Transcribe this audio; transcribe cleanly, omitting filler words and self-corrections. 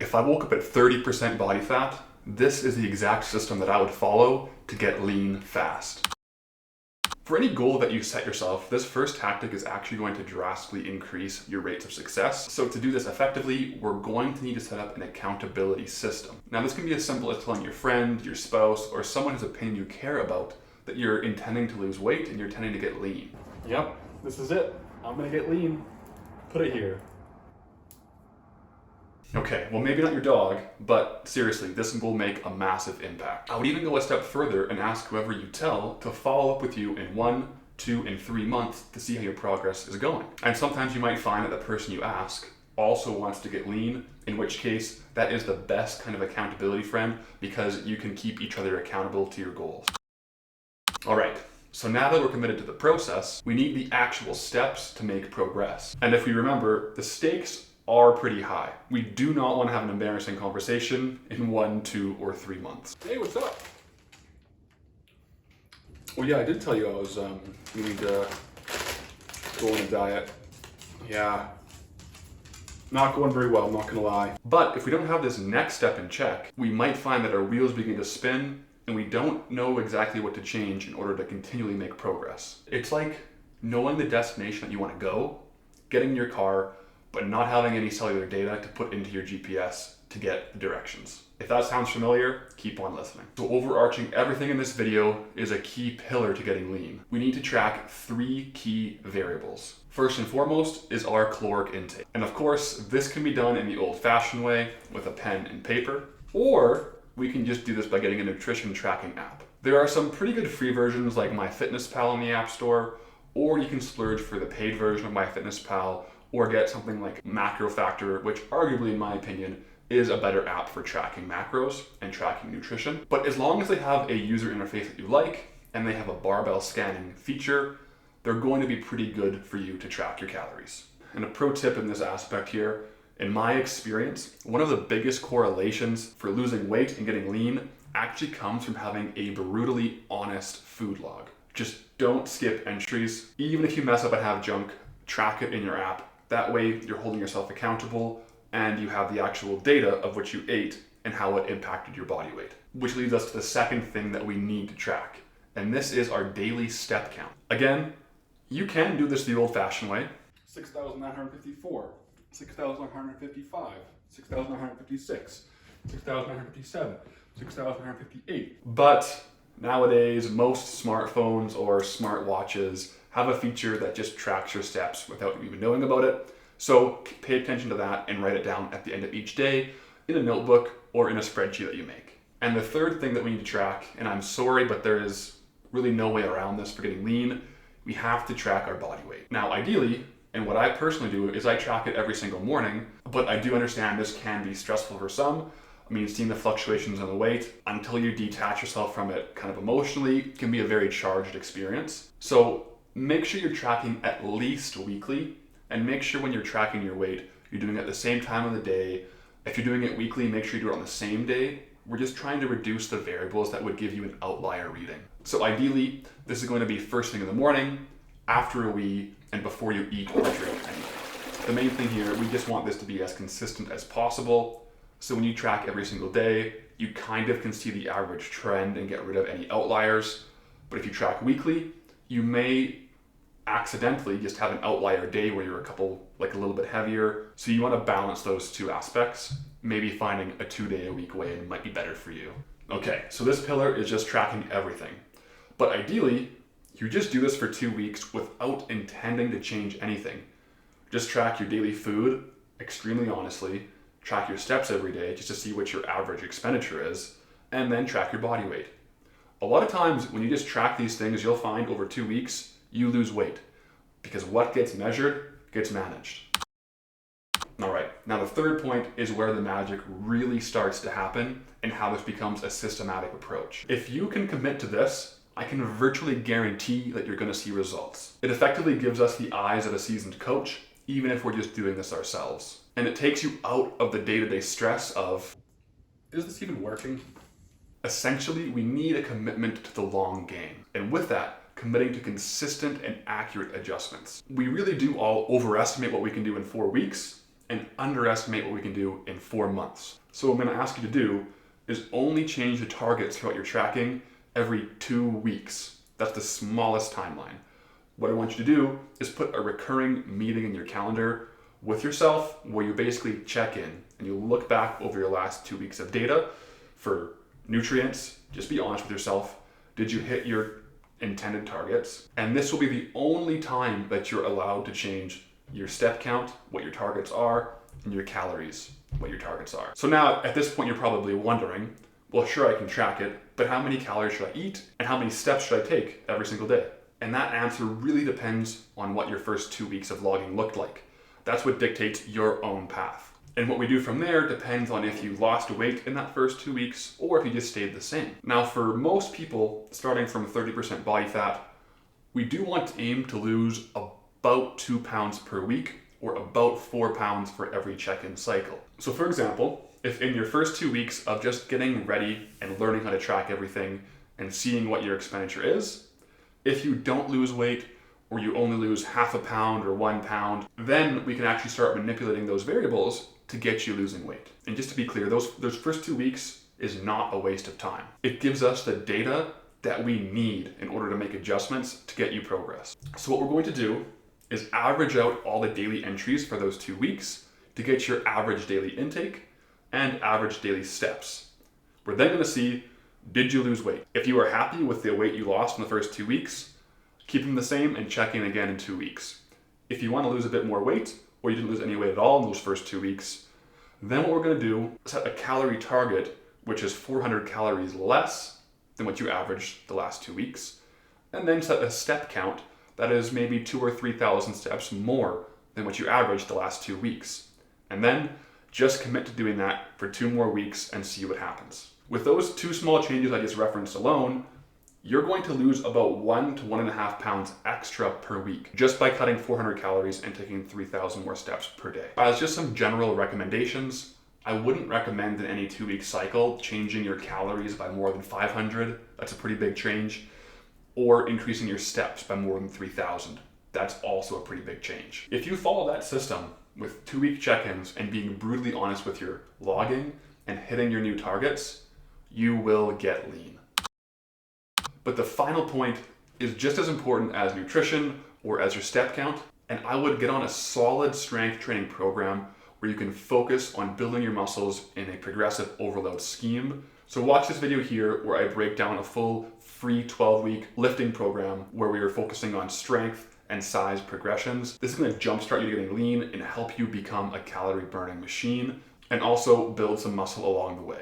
If I woke up at 30% body fat, this is the exact system that I would follow to get lean fast. For any goal that you set yourself, this first tactic is actually going to drastically increase your rates of success. So to do this effectively, we're going to need to set up an accountability system. Now this can be as simple as telling your friend, your spouse, or someone whose opinion you care about that you're intending to lose weight and you're intending to get lean. Yep, this is it. I'm gonna get lean. Put it here. Okay, well maybe not your dog, but seriously, this will make a massive impact. I would even go a step further and ask whoever you tell to follow up with you in 1, 2, and 3 months to see how your progress is going. And sometimes you might find that the person you ask also wants to get lean, in which case that is the best kind of accountability friend because you can keep each other accountable to your goals. All right. So now that we're committed to the process, we need the actual steps to make progress. And if we remember, the stakes are pretty high. We do not want to have an embarrassing conversation in 1, 2, or 3 months. Hey, what's up? Well, yeah, I did tell you I was needing to go on a diet. Yeah, not going very well, I'm not gonna lie. But if we don't have this next step in check, we might find that our wheels begin to spin and we don't know exactly what to change in order to continually make progress. It's like knowing the destination that you want to go, getting in your car, but not having any cellular data to put into your GPS to get the directions. If that sounds familiar, keep on listening. So overarching everything in this video is a key pillar to getting lean. We need to track 3 key variables. First and foremost is our caloric intake. And of course, this can be done in the old-fashioned way with a pen and paper, or we can just do this by getting a nutrition tracking app. There are some pretty good free versions like MyFitnessPal in the App Store, or you can splurge for the paid version of MyFitnessPal, or get something like Macro Factor, which arguably, in my opinion, is a better app for tracking macros and tracking nutrition. But as long as they have a user interface that you like, and they have a barbell scanning feature, they're going to be pretty good for you to track your calories. And a pro tip in this aspect here, in my experience, one of the biggest correlations for losing weight and getting lean actually comes from having a brutally honest food log. Just don't skip entries. Even if you mess up and have junk, track it in your app. That way you're holding yourself accountable and you have the actual data of what you ate and how it impacted your body weight. Which leads us to the second thing that we need to track, and this is our daily step count. Again, you can do this the old-fashioned way. 6,954, 6,955, 6,956, 6,957, 6,958. But nowadays, most smartphones or smartwatches have a feature that just tracks your steps without you even knowing about it. So pay attention to that and write it down at the end of each day in a notebook or in a spreadsheet that you make. And the third thing that we need to track, and I'm sorry, but there is really no way around this for getting lean, we have to track our body weight. Now, ideally, and what I personally do is I track it every single morning, but I do understand this can be stressful for some. I mean, seeing the fluctuations in the weight until you detach yourself from it kind of emotionally can be a very charged experience. So make sure you're tracking at least weekly, and make sure when you're tracking your weight, you're doing it at the same time of the day. If you're doing it weekly, make sure you do it on the same day. We're just trying to reduce the variables that would give you an outlier reading. So ideally, this is going to be first thing in the morning, after a wee, and before you eat or drink anything. The main thing here, we just want this to be as consistent as possible. So when you track every single day, you kind of can see the average trend and get rid of any outliers. But if you track weekly, you may accidentally just have an outlier day where you're a little bit heavier. So you want to balance those 2 aspects. Maybe finding a 2-day-a-week way might be better for you. Okay, so this pillar is just tracking everything. But ideally, you just do this for 2 weeks without intending to change anything. Just track your daily food extremely honestly, track your steps every day just to see what your average expenditure is, and then track your body weight. A lot of times when you just track these things, you'll find over 2 weeks, you lose weight because what gets measured gets managed. All right, now the third point is where the magic really starts to happen and how this becomes a systematic approach. If you can commit to this, I can virtually guarantee that you're going to see results. It effectively gives us the eyes of a seasoned coach, even if we're just doing this ourselves. And it takes you out of the day-to-day stress of, is this even working? Essentially, we need a commitment to the long game. And with that, committing to consistent and accurate adjustments. We really do all overestimate what we can do in 4 weeks, and underestimate what we can do in 4 months. So what I'm gonna ask you to do is only change the targets for what you're tracking every 2 weeks. That's the smallest timeline. What I want you to do is put a recurring meeting in your calendar with yourself where you basically check in and you look back over your last 2 weeks of data for nutrients. Just be honest with yourself. Did you hit your intended targets? And this will be the only time that you're allowed to change your step count, what your targets are, and your calories, what your targets are. So now at this point, you're probably wondering, well, sure, I can track it, but how many calories should I eat? And how many steps should I take every single day? And that answer really depends on what your first 2 weeks of logging looked like. That's what dictates your own path. And what we do from there depends on if you lost weight in that first 2 weeks or if you just stayed the same. Now, for most people, starting from 30% body fat, we do want to aim to lose about 2 pounds per week or about 4 pounds for every check-in cycle. So for example, if in your first 2 weeks of just getting ready and learning how to track everything and seeing what your expenditure is, if you don't lose weight or you only lose half a pound or 1 pound, then we can actually start manipulating those variables to get you losing weight. And just to be clear, those first 2 weeks is not a waste of time. It gives us the data that we need in order to make adjustments to get you progress. So what we're going to do is average out all the daily entries for those 2 weeks to get your average daily intake and average daily steps. We're then going to see, did you lose weight? If you are happy with the weight you lost in the first 2 weeks, keep them the same and check in again in 2 weeks. If you want to lose a bit more weight, or you didn't lose any weight at all in those first 2 weeks, then what we're going to do is set a calorie target, which is 400 calories less than what you averaged the last 2 weeks, and then set a step count that is maybe 2,000 or 3,000 steps more than what you averaged the last 2 weeks. And then just commit to doing that for 2 more weeks and see what happens. With those 2 small changes I just referenced alone, you're going to lose about 1 to 1.5 pounds extra per week just by cutting 400 calories and taking 3,000 more steps per day. As just some general recommendations, I wouldn't recommend in any 2-week cycle changing your calories by more than 500. That's a pretty big change. Or increasing your steps by more than 3,000. That's also a pretty big change. If you follow that system with 2-week check-ins and being brutally honest with your logging and hitting your new targets, you will get lean. But the final point is just as important as nutrition or as your step count, and I would get on a solid strength training program where you can focus on building your muscles in a progressive overload scheme. So watch this video here where I break down a full free 12-week lifting program where we are focusing on strength and size progressions. This is going to jumpstart you to getting lean and help you become a calorie burning machine and also build some muscle along the way.